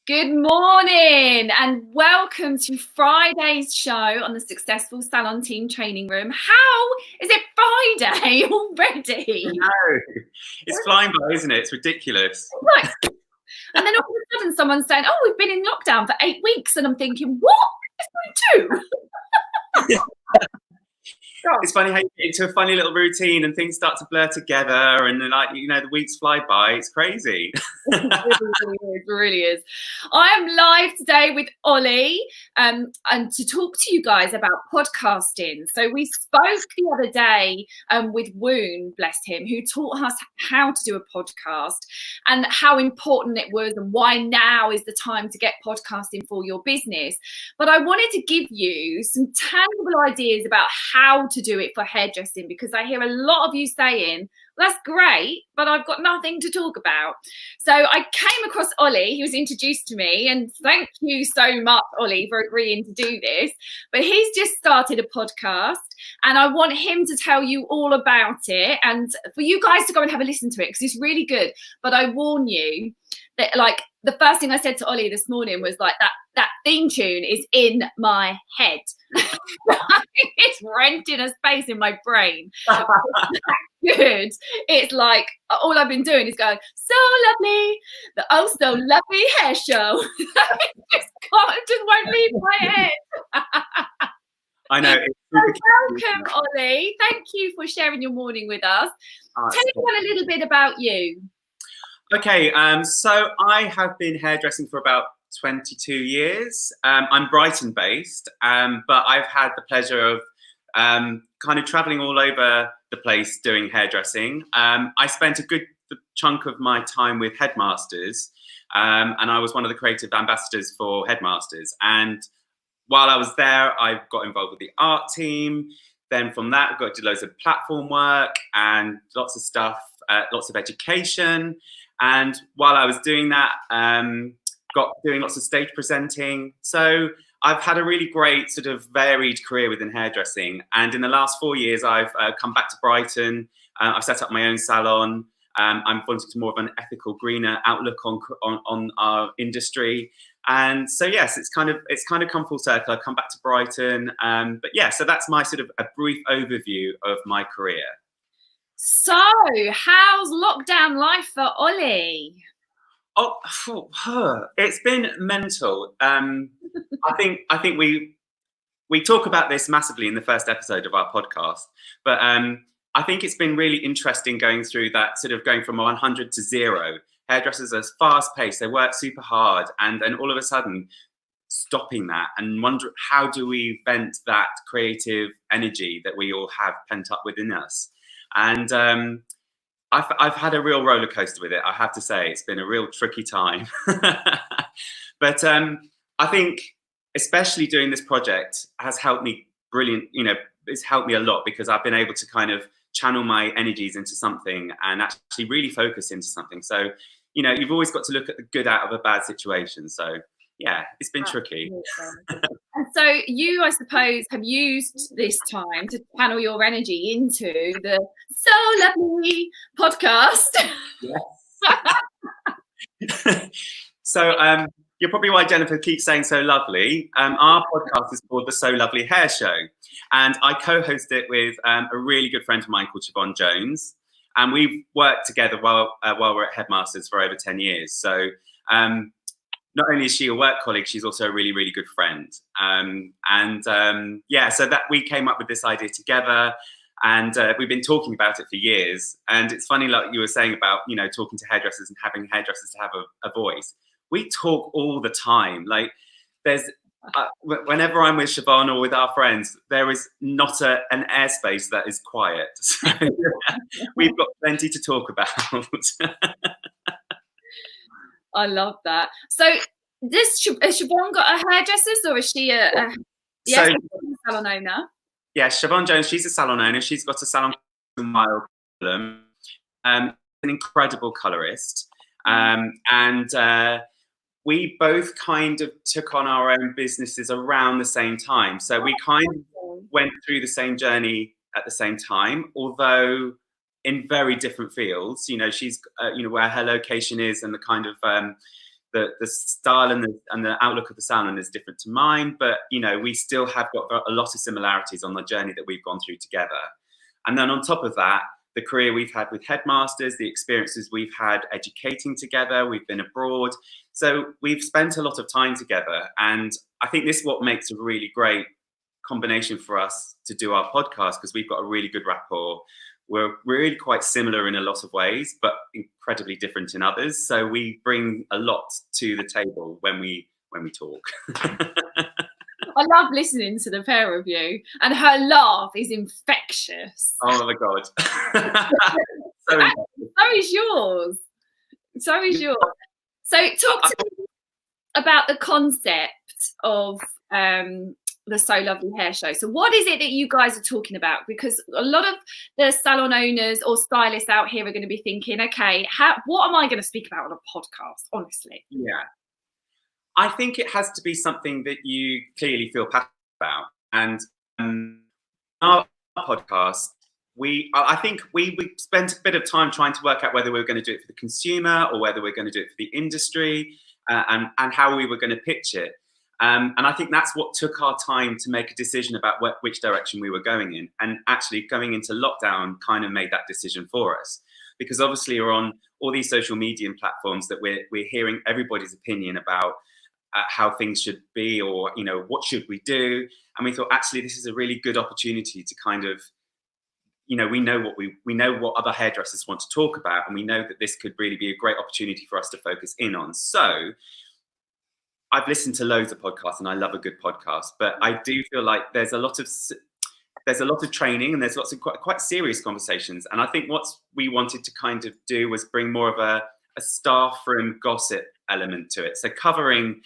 Good morning and welcome to Friday's show on the Successful Salon Team Training Room. How is it Friday already? I know. It's flying by, isn't it? It's ridiculous. Right. And then all of a sudden someone's saying, oh, we've been in lockdown for 8 weeks. And I'm thinking, what? It's been 2. It's funny how you get into a funny little routine and things start to blur together and the weeks fly by. It's crazy. It really is. I am live today with Ollie and to talk to you guys about podcasting. So we spoke the other day with Woon, bless him, who taught us how to do a podcast and how important it was and why now is the time to get podcasting for your business. But I wanted to give you some tangible ideas about how to do it for hairdressing, because I hear a lot of you saying, that's great, but I've got nothing to talk about. So I came across Ollie. He was introduced to me, and thank you so much, Ollie, for agreeing to do this. But he's just started a podcast, and I want him to tell you all about it and for you guys to go and have a listen to it, because it's really good. But I warn you that, like, the first thing I said to Ollie this morning was like, that theme tune is in my head. It's renting a space in my brain. Good. It's like all I've been doing is going, so lovely, the oh so lovely hair show. It just won't leave my head. I know. Welcome, Ollie. Thank you for sharing your morning with us. Tell everyone a little bit about you. Okay, so I have been hairdressing for about 22 years. I'm Brighton based, but I've had the pleasure of kind of traveling all over the place doing hairdressing. I spent a good chunk of my time with Headmasters, and I was one of the creative ambassadors for Headmasters. And while I was there, I got involved with the art team. Then from that, I got to do loads of platform work and lots of stuff, lots of education. And while I was doing that, got doing lots of stage presenting. So I've had a really great sort of varied career within hairdressing. And in the last 4 years, I've come back to Brighton. I've set up my own salon. I'm wanting to more of an ethical, greener outlook on our industry. And so, yes, it's kind of come full circle. I've come back to Brighton. But yeah, so that's my sort of a brief overview of my career. So how's lockdown life for Ollie? Oh, it's been mental. I think we talk about this massively in the first episode of our podcast, but I think it's been really interesting going through that, sort of going from 100 to 0. Hairdressers are fast paced, they work super hard, and then all of a sudden stopping that and wonder, how do we vent that creative energy that we all have pent up within us? And I've had a real roller coaster with it, I have to say. It's been a real tricky time. But I think especially doing this project has helped me it's helped me a lot, because I've been able to kind of channel my energies into something and actually really focus into something. So, you've always got to look at the good out of a bad situation. So yeah, it's been tricky. And so you, I suppose, have used this time to channel your energy into the So Lovely podcast. Yes. So you're probably why Jennifer keeps saying so lovely. Our podcast is called the So Lovely Hair Show. And I co-host it with a really good friend of mine called Siobhan Jones. And we've worked together while we're at Headmasters for over 10 years. So not only is she a work colleague, she's also a really, really good friend. So that we came up with this idea together, and we've been talking about it for years. And it's funny, like you were saying about, talking to hairdressers and having hairdressers to have a voice. We talk all the time. Like there's, whenever I'm with Siobhan or with our friends, there is not an airspace that is quiet. So we've got plenty to talk about. I love that. So has Siobhan got a hairdressers, or is she a salon owner? Yeah, Siobhan Jones, she's a salon owner. She's got a salon called Salon. An incredible colorist. We both kind of took on our own businesses around the same time. So we kind of went through the same journey at the same time, although in very different fields. She's, where her location is and the kind of the style and the outlook of the salon is different to mine, but we still have got a lot of similarities on the journey that we've gone through together. And then on top of that, the career we've had with headmasters, the experiences we've had educating together, we've been abroad. So we've spent a lot of time together. And I think this is what makes a really great combination for us to do our podcast, because we've got a really good rapport. We're really quite similar in a lot of ways, but incredibly different in others. So we bring a lot to the table when we talk. I love listening to the pair of you, and her laugh is infectious. Oh my God. So is yours. So is yours. So talk to me about the concept of the So Lovely Hair Show. So what is it that you guys are talking about? Because a lot of the salon owners or stylists out here are going to be thinking, okay, what am I going to speak about on a podcast, honestly? Yeah. I think it has to be something that you clearly feel passionate about. And our podcast, I think we spent a bit of time trying to work out whether we were going to do it for the consumer or whether we're going to do it for the industry, and how we were going to pitch it. And I think that's what took our time to make a decision about which direction we were going in. And actually going into lockdown kind of made that decision for us, because obviously we're on all these social media platforms that we're hearing everybody's opinion about how things should be, or what should we do. And we thought, actually, this is a really good opportunity to kind of, we know what other hairdressers want to talk about, and we know that this could really be a great opportunity for us to focus in on. So I've listened to loads of podcasts, and I love a good podcast, but I do feel like there's a lot of training, and there's lots of quite serious conversations. And I think what we wanted to kind of do was bring more of a staff room gossip element to it. So covering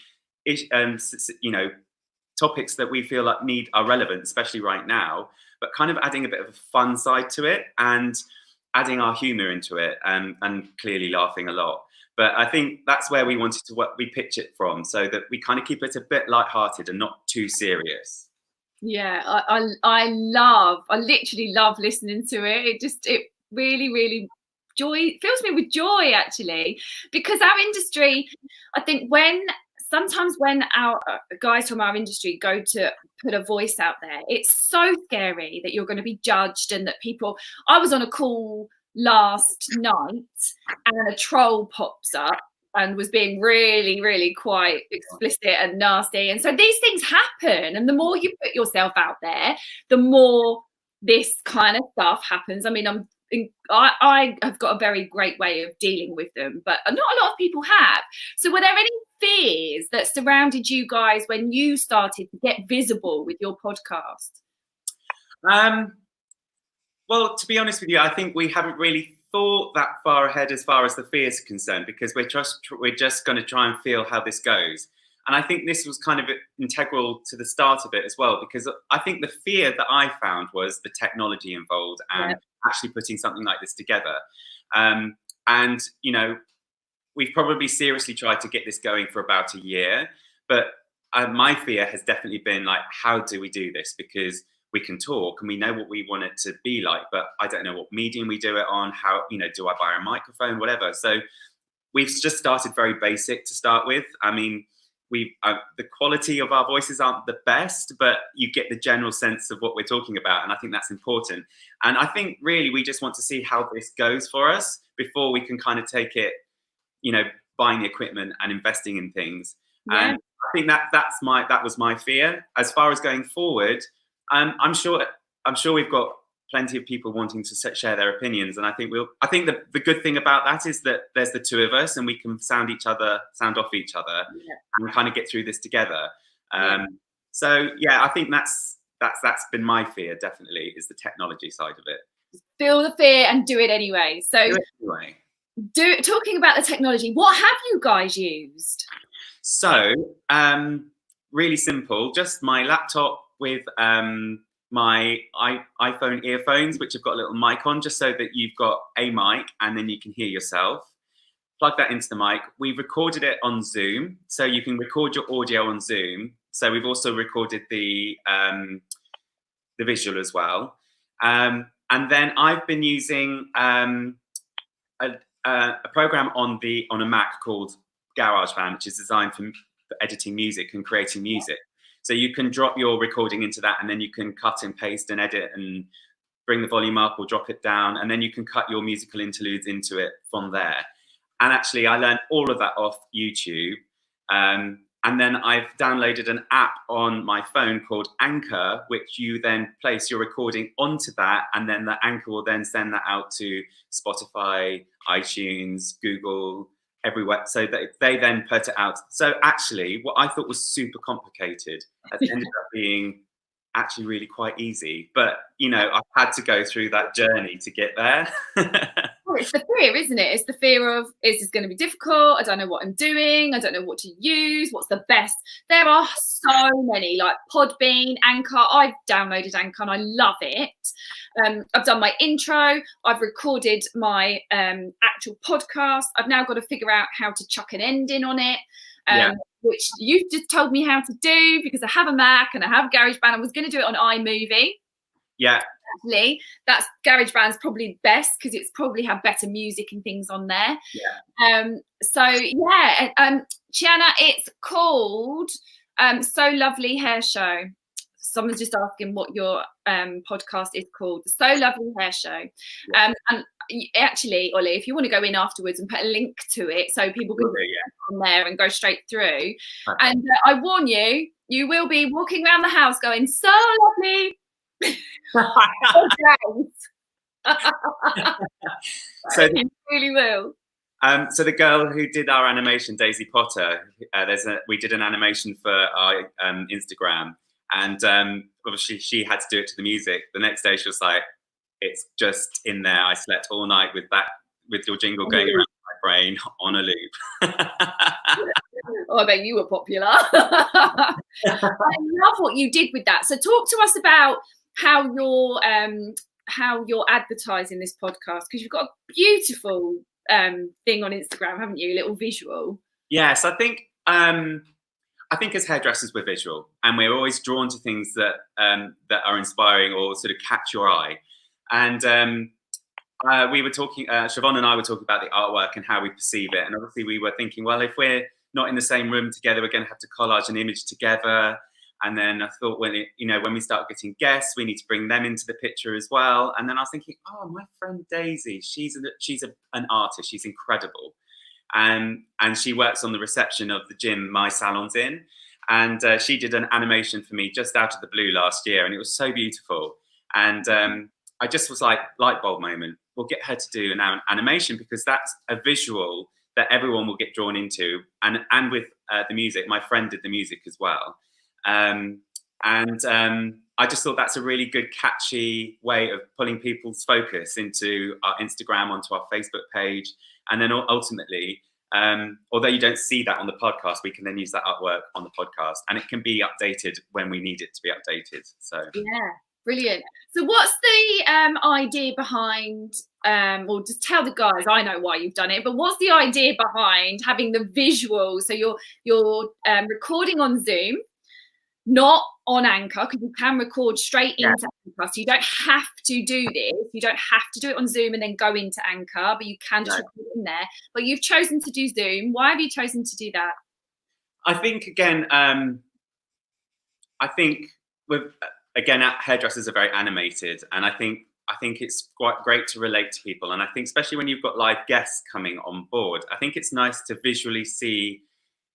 topics that we feel like are relevant, especially right now, but kind of adding a bit of a fun side to it and adding our humor into it, and clearly laughing a lot. But I think that's where we wanted to we pitch it from, so that we kind of keep it a bit lighthearted and not too serious. Yeah, I literally love listening to it. It really, really fills me with joy, actually, because our industry, I think sometimes when our guys from our industry go to put a voice out there, it's so scary that you're going to be judged, and that I was on a call last night and a troll pops up and was being really, really quite explicit and nasty. And so these things happen, and the more you put yourself out there, the more this kind of stuff happens. I mean, I have got a very great way of dealing with them, but not a lot of people have. So were there any fears that surrounded you guys when you started to get visible with your podcast? Well, to be honest with you, I think we haven't really thought that far ahead as far as the fears are concerned, because we're just going to try and feel how this goes. And I think this was kind of integral to the start of it as well, because I think the fear that I found was the technology involved and actually putting something like this together. And we've probably seriously tried to get this going for about a year, but my fear has definitely been like, how do we do this? Because we can talk and we know what we want it to be like, but I don't know what medium we do it on, how, do I buy a microphone, whatever. So we've just started very basic to start with. I mean, the quality of our voices aren't the best, but you get the general sense of what we're talking about. And I think that's important. And I think really we just want to see how this goes for us before we can kind of take it, buying the equipment and investing in things. Yeah. And I think that was my fear. As far as going forward, I'm sure we've got plenty of people wanting to share their opinions, and I think the good thing about that is that there's the two of us, and we can sound off each other, and kind of get through this together. So yeah, I think that's been my fear, definitely, is the technology side of it. Feel the fear and do it anyway. So talking about the technology, what have you guys used? So really simple, just my laptop with my iPhone earphones, which have got a little mic on, just so that you've got a mic and then you can hear yourself. Plug that into the mic. We've recorded it on Zoom, so you can record your audio on Zoom. So we've also recorded the visual as well. And then I've been using a program on a Mac called GarageBand, which is designed for editing music and creating music. So you can drop your recording into that, and then you can cut and paste and edit and bring the volume up or drop it down, and then you can cut your musical interludes into it from there. And actually, I learned all of that off YouTube. And then I've downloaded an app on my phone called Anchor, which you then place your recording onto that, and then the Anchor will then send that out to Spotify, iTunes, Google, everywhere. So they then put it out. So actually, what I thought was super complicated has ended up being actually really quite easy. But, you know, I've had to go through that journey to get there. Well, it's the fear, isn't it? It's the fear of, is this going to be difficult? I don't know what I'm doing. I don't know what to use. What's the best? There are so many, like Podbean, Anchor. I've downloaded Anchor and I love it. I've done my intro. I've recorded my actual podcast. I've now got to figure out how to chuck an ending on it. Which you just told me how to do, because I have a Mac and I have GarageBand. I was going to do it on iMovie. Yeah. Actually, that's GarageBand's probably best because it's probably have better music and things on there. Yeah. Chiana, it's called So Lovely Hair Show. Someone's just asking what your podcast is called. So Lovely Hair Show. Yeah. And actually, Ollie, if you want to go in afterwards and put a link to it so people can go on there and go straight through. Okay. And I warn you, you will be walking around the house going, so lovely. So you really will. So the girl who did our animation, Daisy Potter, we did an animation for our Instagram, and obviously she had to do it to the music. The next day she was like, "It's just in there. I slept all night with your jingle going around my brain on a loop." Oh, I bet you were popular. I love what you did with that. So talk to us about how you're advertising this podcast, because you've got a beautiful thing on Instagram, haven't you? A little visual. Yes, I think as hairdressers we're visual, and we're always drawn to things that are inspiring or sort of catch your eye. And we were talking, Siobhan and I were talking about the artwork and how we perceive it. And obviously we were thinking, well, if we're not in the same room together, we're going to have to collage an image together. And then I thought, when we start getting guests, we need to bring them into the picture as well. And then I was thinking, oh, my friend Daisy, she's an artist. She's incredible. And she works on the reception of the gym my salon's in. And she did an animation for me just out of the blue last year. And it was so beautiful. And I just was like, light bulb moment. We'll get her to do an animation, because that's a visual that everyone will get drawn into. And with the music, my friend did the music as well. I just thought that's a really good, catchy way of pulling people's focus into our Instagram, onto our Facebook page. And then ultimately, although you don't see that on the podcast, we can then use that artwork on the podcast, and it can be updated when we need it to be updated. So yeah, brilliant. So what's the idea behind, or just tell the guys, I know why you've done it, but what's the idea behind having the visual? So you're recording on Zoom, not on Anchor, because you can record straight into Anchor. So you don't have to do this. You don't have to do it on Zoom and then go into Anchor, but you can just record in there. But you've chosen to do Zoom. Why have you chosen to do that? I think, again, hairdressers are very animated, and I think it's quite great to relate to people. And I think especially when you've got live guests coming on board, I think it's nice to visually see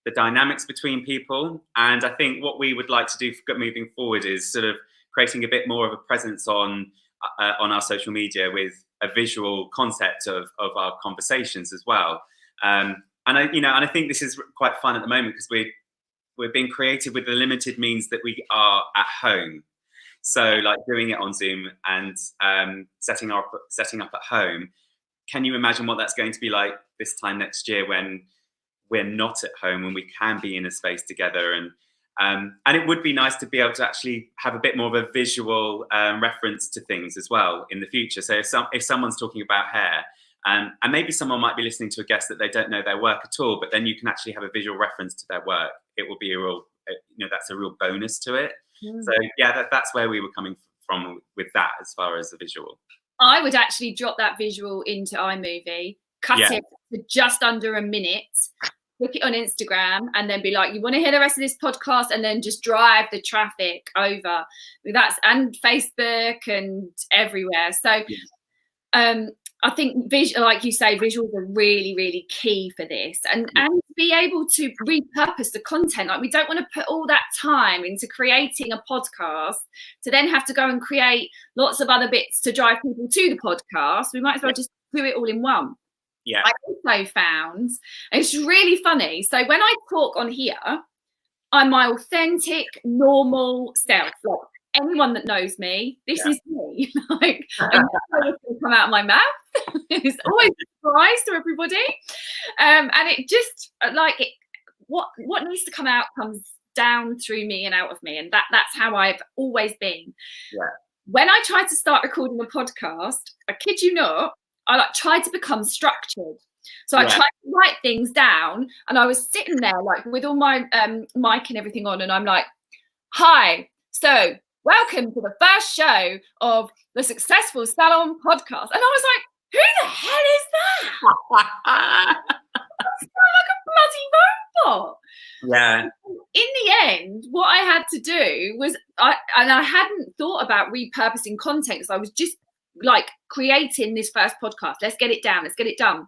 the dynamics between people. And I think what we would like to do moving forward is sort of creating a bit more of a presence on our social media with a visual concept of our conversations as well. And I think this is quite fun at the moment, because we're being creative with the limited means that we are at home. So like doing it on Zoom and setting up at home. Can you imagine what that's going to be like this time next year when we're not at home, when we can be in a space together? And it would be nice to be able to actually have a bit more of a visual reference to things as well in the future. So if someone's talking about hair, and maybe someone might be listening to a guest that they don't know their work at all, but then you can actually have a visual reference to their work. It will be that's a real bonus to it. So yeah, that's where we were coming from with that, as far as the visual. I would actually drop that visual into iMovie, cut it to just under a minute, book it on Instagram and then be like, you want to hear the rest of this podcast, and then just drive the traffic over. That's and Facebook and everywhere. So I think like you say, visuals are really, really key for this, and be able to repurpose the content. Like, we don't want to put all that time into creating a podcast to then have to go and create lots of other bits to drive people to the podcast. We might as well just do it all in one. Yeah. I also found, and it's really funny, so when I talk on here, I'm my authentic, normal self. Like, anyone that knows me, this is me. Like, I know what's going to come out of my mouth. It's always a surprise to everybody. And it just, like, what needs to come out comes down through me and out of me. And that's how I've always been. Yeah. When I tried to start recording a podcast, I kid you not, I tried to become structured. So I tried to write things down, and I was sitting there like with all my mic and everything on, and I'm like, hi, so welcome to the first show of the Successful Salon podcast. And I was like, who the hell is that? I sound like a bloody robot. Yeah. In the end, what I had to do was, I hadn't thought about repurposing content, because I was just like creating this first podcast. Let's get it down. Let's get it done.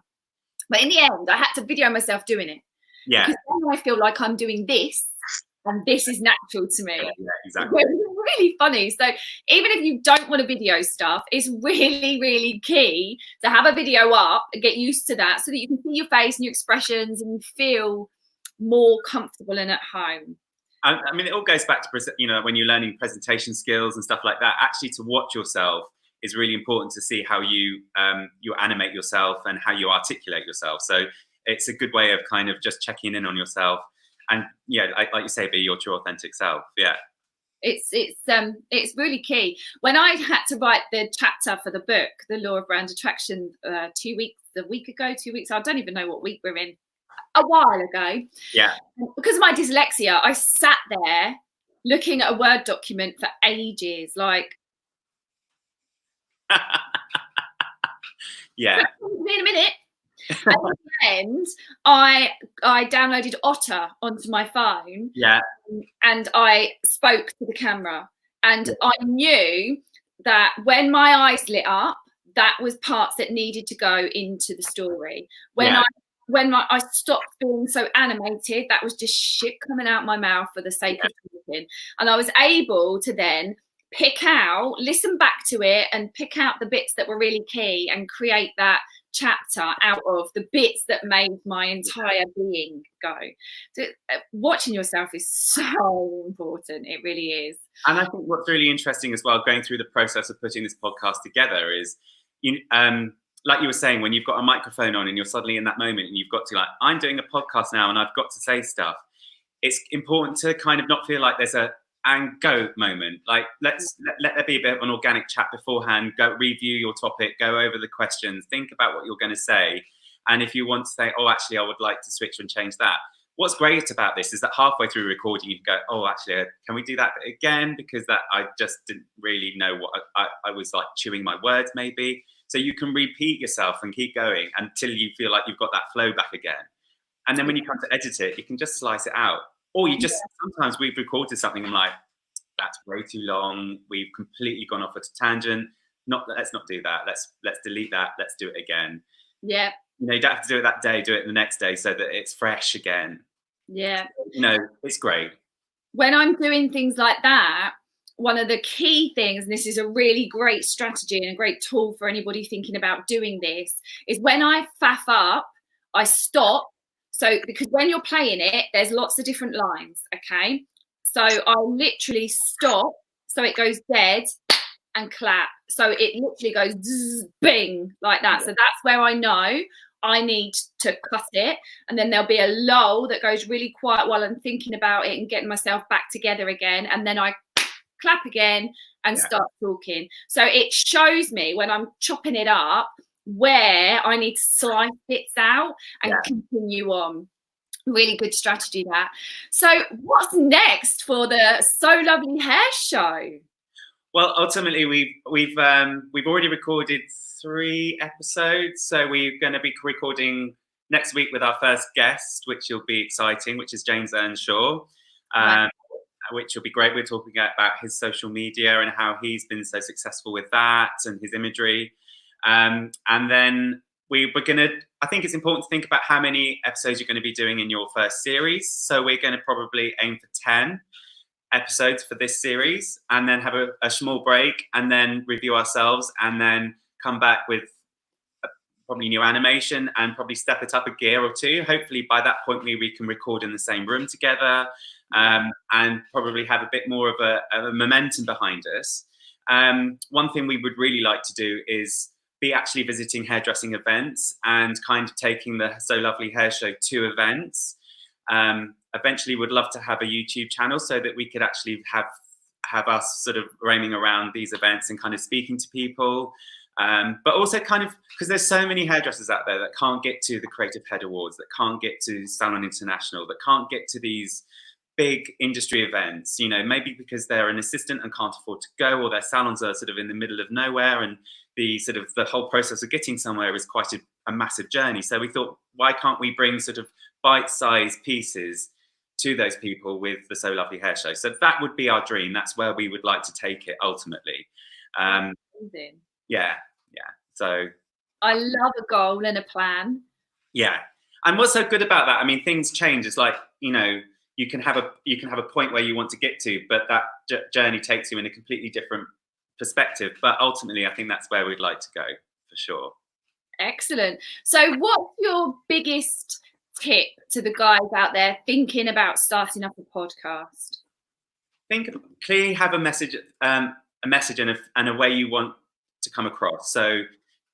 But in the end, I had to video myself doing it. Yeah. Because then I feel like I'm doing this, and this is natural to me. Yeah, exactly. It's really funny. So even if you don't want to video stuff, it's really, really key to have a video up and get used to that, so that you can see your face and your expressions and you feel more comfortable and at home. I mean, it all goes back to, you know, when you're learning presentation skills and stuff like that, actually to watch yourself is really important, to see how you animate yourself and how you articulate yourself. So it's a good way of kind of just checking in on yourself. And yeah, like you say, be your true authentic self. Yeah. It's really key. When I had to write the chapter for the book, The Law of Brand Attraction, 2 weeks, I don't even know what week we're in, a while ago. Yeah. Because of my dyslexia, I sat there looking at a Word document for ages, like. Yeah. In a minute. At the end, I downloaded Otter onto my phone. Yeah. And I spoke to the camera, and I knew that when my eyes lit up, that was parts that needed to go into the story. When I stopped being so animated, that was just shit coming out my mouth for the sake of talking. And I was able to then listen back to it and pick out the bits that were really key and create that chapter out of the bits that made my entire being go. So watching yourself is so important. It really is. And I think what's really interesting as well, going through the process of putting this podcast together, is like you were saying, when you've got a microphone on and you're suddenly in that moment and you've got to, like, I'm doing a podcast now and I've got to say stuff. It's important to kind of not feel like there's a and go moment. Like, let there be a bit of an organic chat beforehand. Go review your topic, go over the questions, think about what you're going to say. And if you want to say, oh, actually, I would like to switch and change that. What's great about this is that halfway through recording, you can go, oh, actually, can we do that again? Because that I just didn't really know what I was like chewing my words maybe. So you can repeat yourself and keep going until you feel like you've got that flow back again. And then when you come to edit it, you can just slice it out. Or you just, sometimes we've recorded something and I'm like, that's way too long. We've completely gone off at a tangent. Let's not do that. Let's delete that. Let's do it again. Yeah. You know, you don't have to do it that day, do it the next day so that it's fresh again. Yeah. You know, it's great. When I'm doing things like that, one of the key things, and this is a really great strategy and a great tool for anybody thinking about doing this, is when I faff up, I stop. So, because when you're playing it, there's lots of different lines, okay? So I literally stop, so it goes dead, and clap. So it literally goes zzz, bing, like that. So that's where I know I need to cut it. And then there'll be a lull that goes really quiet while I'm thinking about it and getting myself back together again. And then I clap again and start talking. So it shows me when I'm chopping it up where I need to slice bits out and continue on. Really good strategy, that. So what's next for the So Lovely Hair Show? Well, ultimately, we've already recorded 3 episodes, so we're going to be recording next week with our first guest, which will be exciting, which is James Earnshaw. Wow. Which will be great. We're talking about his social media and how he's been so successful with that and his imagery. And then we're going to, I think it's important to think about how many episodes you're going to be doing in your first series. So we're going to probably aim for 10 episodes for this series, and then have a small break, and then review ourselves, and then come back with probably new animation, and probably step it up a gear or two. Hopefully by that point we can record in the same room together, and probably have a bit more of a momentum behind us. One thing we would really like to do is be actually visiting hairdressing events and kind of taking the So Lovely Hair Show to events. Eventually would love to have a YouTube channel so that we could actually have us sort of roaming around these events and kind of speaking to people. But also kind of, because there's so many hairdressers out there that can't get to the Creative Head Awards, that can't get to Salon International, that can't get to these big industry events, you know, maybe because they're an assistant and can't afford to go, or their salons are sort of in the middle of nowhere, and the whole process of getting somewhere is quite a massive journey. So we thought, why can't we bring sort of bite-sized pieces to those people with the So Lovely Hair Show? So that would be our dream. That's where we would like to take it ultimately. Amazing. Yeah. So I love a goal and a plan. Yeah. And what's so good about that? I mean, things change. It's like, you know, you can have a point where you want to get to, but that journey takes you in a completely different perspective. But ultimately, I think that's where we'd like to go, for sure. Excellent. So what's your biggest tip to the guys out there thinking about starting up a podcast? Clearly have a message and a way you want to come across. So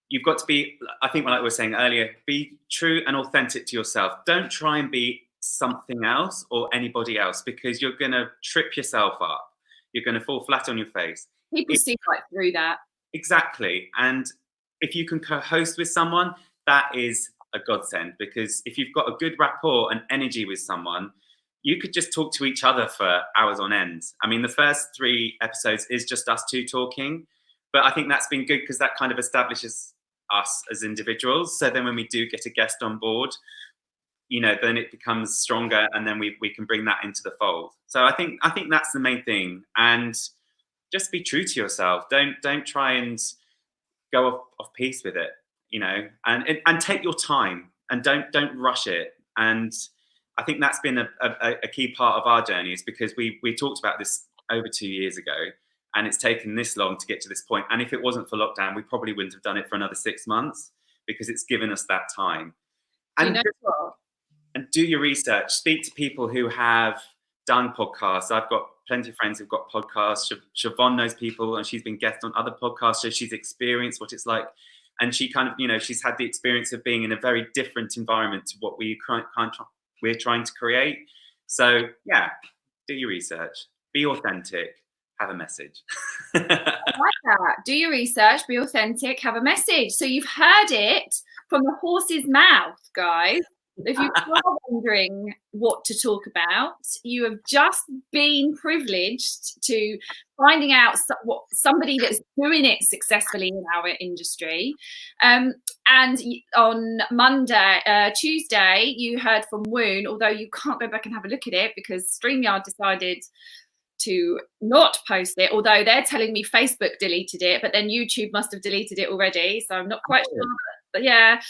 you've got to be, I think like we were saying earlier, be true and authentic to yourself. Don't try and be something else or anybody else, because you're going to trip yourself up. You're going to fall flat on your face. People see right through that. Exactly. And if you can co-host with someone, that is a godsend, because if you've got a good rapport and energy with someone, you could just talk to each other for hours on end. I mean, the first 3 episodes is just us 2 talking, but I think that's been good because that kind of establishes us as individuals. So then when we do get a guest on board, you know, then it becomes stronger, and then we can bring that into the fold. So I think that's the main thing. And just be true to yourself. Don't try and go off piece with it, you know, and take your time, and don't rush it. And I think that's been a key part of our journey, is because we talked about this over 2 years ago, and it's taken this long to get to this point. And if it wasn't for lockdown, we probably wouldn't have done it for another 6 months, because it's given us that time. And, and do your research. Speak to people who have done podcasts. I've got plenty of friends who've got podcasts. Siobhan knows people, and she's been guest on other podcasts, so she's experienced what it's like. And she kind of, you know, she's had the experience of being in a very different environment to what we're trying to create. So yeah, do your research, be authentic, have a message. I like that. Do your research, be authentic, have a message. So you've heard it from the horse's mouth, guys. If you are wondering what to talk about, you have just been privileged to finding out what somebody that's doing it successfully in our industry. And on Tuesday, you heard from Woon, although you can't go back and have a look at it because StreamYard decided to not post it, although they're telling me Facebook deleted it, but then YouTube must have deleted it already. So I'm not quite sure. But yeah.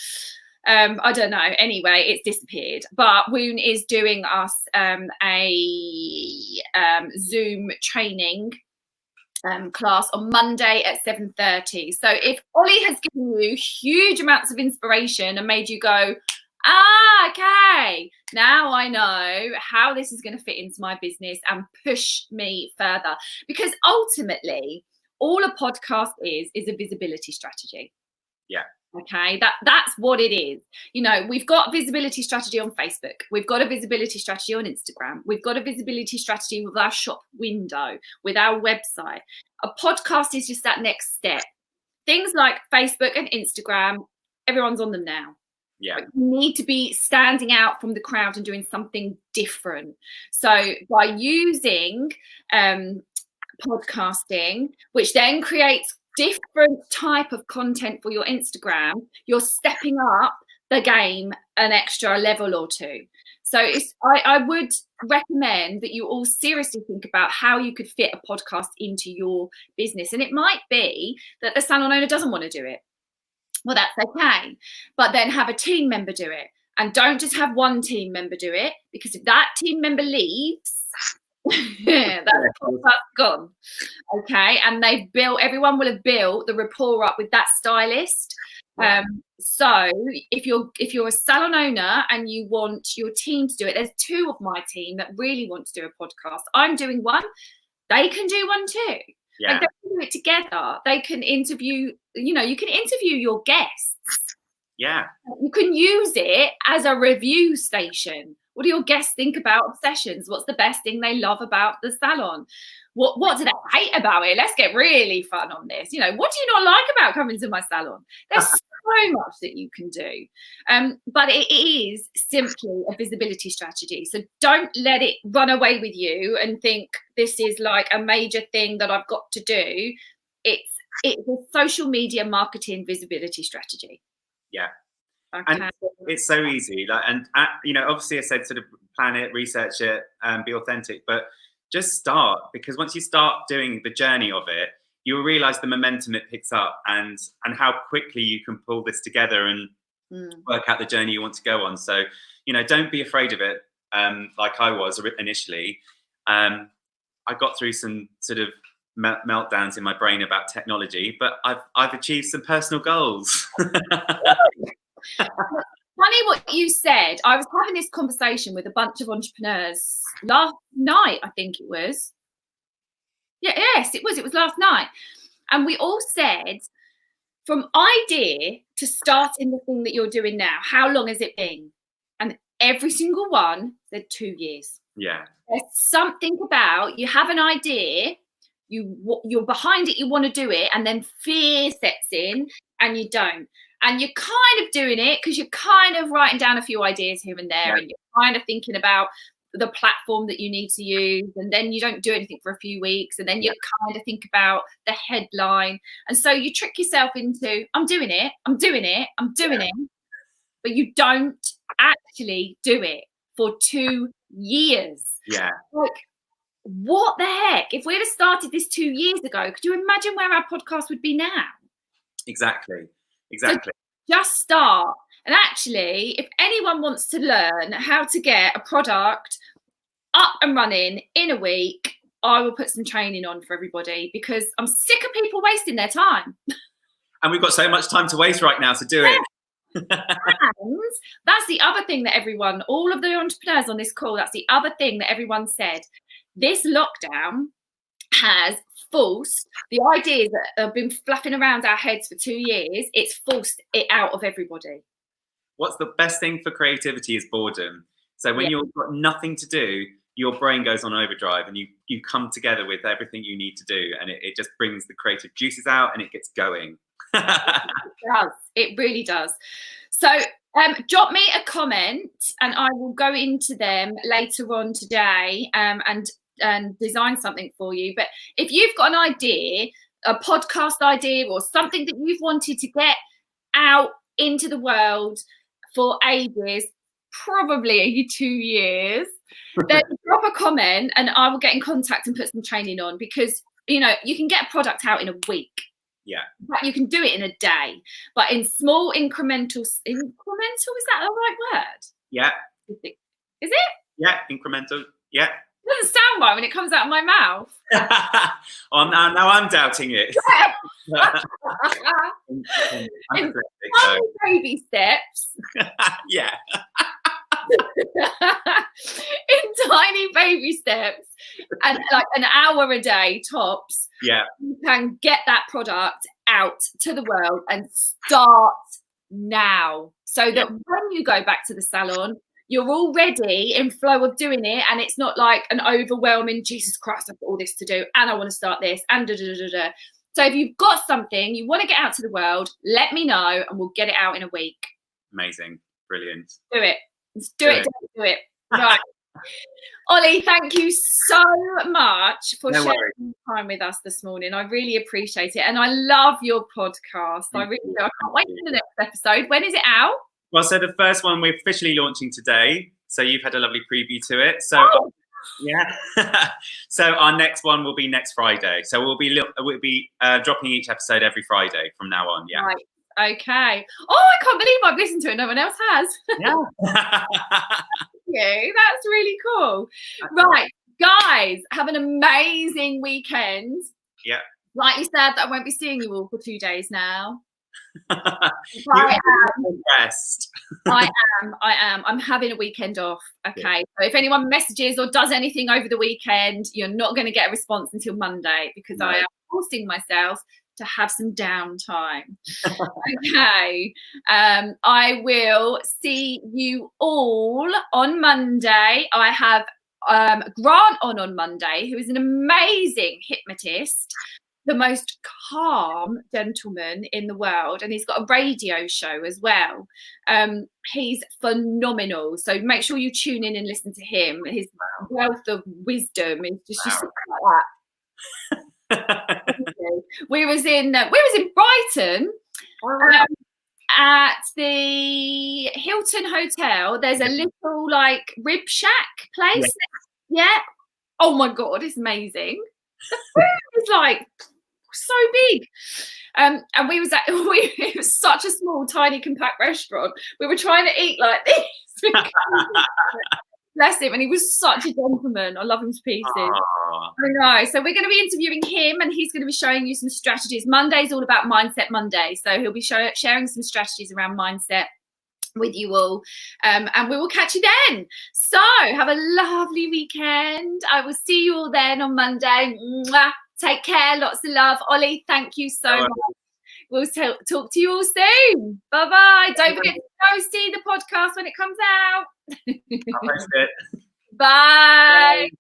I don't know. Anyway, it's disappeared. But Woon is doing us a Zoom training class on Monday at 7:30. So if Ollie has given you huge amounts of inspiration and made you go, okay, now I know how this is going to fit into my business and push me further. Because ultimately, all a podcast is a visibility strategy. Yeah. Okay, that's what it is. You know, we've got visibility strategy on Facebook. We've got a visibility strategy on Instagram. We've got a visibility strategy with our shop window, with our website. A podcast is just that next step. Things like Facebook and Instagram, everyone's on them now. Yeah. But you need to be standing out from the crowd and doing something different. So by using podcasting, which then creates different type of content for your Instagram, you're stepping up the game an extra level or two. So I would recommend that you all seriously think about how you could fit a podcast into your business. And it might be that the salon owner doesn't want to do it. Well, that's okay. But then have a team member do it. And don't just have one team member do it, because if that team member leaves, that's gone. Okay. And everyone will have built the rapport up with that stylist. So if you're a salon owner and you want your team to do it, there's two of my team that really want to do a podcast. I'm doing one. They can do one too. Yeah. Like, they can do it together. They can interview, you can interview your guests. Yeah. You can use it as a review station. What do your guests think about obsessions? What's the best thing they love about the salon? What do they hate about it? Let's get really fun on this. What do you not like about coming to my salon? There's so much that you can do. But it is simply a visibility strategy. So don't let it run away with you and think this is like a major thing that I've got to do. It's a social media marketing visibility strategy. Yeah. Okay. And it's so easy. Obviously I said sort of plan it, research it, be authentic, but just start, because once you start doing the journey of it, you'll realize the momentum it picks up and how quickly you can pull this together and work out the journey you want to go on. So, don't be afraid of it. Like I was initially. I got through some sort of meltdowns in my brain about technology, but I've achieved some personal goals. Funny what you said. I was having this conversation with a bunch of entrepreneurs last night, I think it was. Yes, it was. It was last night. And we all said, from idea to starting the thing that you're doing now, how long has it been? And every single one said 2 years. Yeah. There's something about, you have an idea, you're behind it, you want to do it, and then fear sets in and you don't. And you're kind of doing it because you're kind of writing down a few ideas here and there, and you're kind of thinking about the platform that you need to use, and then you don't do anything for a few weeks, and then you kind of think about the headline, and so you trick yourself into I'm doing it, but you don't actually do it for 2 years. Yeah. Like, what the heck? If we'd have started this 2 years ago, could you imagine where our podcast would be now? Exactly. So just start. And actually, if anyone wants to learn how to get a product up and running in a week, I will put some training on for everybody, because I'm sick of people wasting their time. And we've got so much time to waste right now to do it. And that's the other thing that all of the entrepreneurs on this call, that's the other thing that everyone said. This lockdown has forced the ideas that have been fluffing around our heads for 2 years, it's forced it out of everybody. What's the best thing for creativity is boredom. So when you've got nothing to do, your brain goes on overdrive and you come together with everything you need to do, and it just brings the creative juices out and it gets going. It does. It really does. So drop me a comment and I will go into them later on today and design something for you. But if you've got an idea, a podcast idea, or something that you've wanted to get out into the world for ages, probably 2 years, then drop a comment and I will get in contact and put some training on, because you can get a product out in a week. Yeah. But you can do it in a day, but in small incremental, is that the right word? Yeah. Is it? Yeah, incremental. Yeah. It doesn't sound right when it comes out of my mouth. Now I'm doubting it. In tiny baby steps. Yeah. In tiny baby steps, and like an hour a day tops. Yeah. You can get that product out to the world and start now, so that when you go back to the salon, you're already in flow of doing it, and it's not like an overwhelming, Jesus Christ, I've got all this to do and I want to start this and da da da da. So if you've got something you want to get out to the world, let me know and we'll get it out in a week. Amazing. Brilliant. Do it. Let's do it. Right. Ollie, thank you so much for sharing time with us this morning. I really appreciate it. And I love your podcast. I really do. I can't wait for the next episode. When is it out? Well, so the first one we're officially launching today. So you've had a lovely preview to it. So yeah. So our next one will be next Friday. So we'll be dropping each episode every Friday from now on. Yeah. Right. Okay. Oh, I can't believe I've listened to it. No one else has. Yeah. Thank you. That's really cool. Right, guys, have an amazing weekend. Yeah. Like you said, I won't be seeing you all for 2 days now. I am. I'm having a weekend off. Okay. So if anyone messages or does anything over the weekend, you're not going to get a response until Monday, because I am forcing myself to have some downtime. Okay. I will see you all on Monday. I have Grant on Monday, who is an amazing hypnotist, the most calm gentleman in the world, and he's got a radio show as well. He's phenomenal, so make sure you tune in and listen to him. His wealth of wisdom is just like that. we was in Brighton, at the Hilton Hotel. There's a little like rib shack place. Yeah. Oh my god, it's amazing. The food is like so big. And it was such a small, tiny, compact restaurant. We were trying to eat like this. Bless him, and he was such a gentleman. I love him to pieces. I know. So we're going to be interviewing him, and he's going to be showing you some strategies. Monday's all about Mindset Monday, so he'll be sharing some strategies around mindset with you all, and we will catch you then. So have a lovely weekend. I will see you all then on Monday. Mwah. Take care. Lots of love. Ollie, thank you so much. We'll talk to you all soon. Bye-bye. Don't forget to go see the podcast when it comes out. Bye.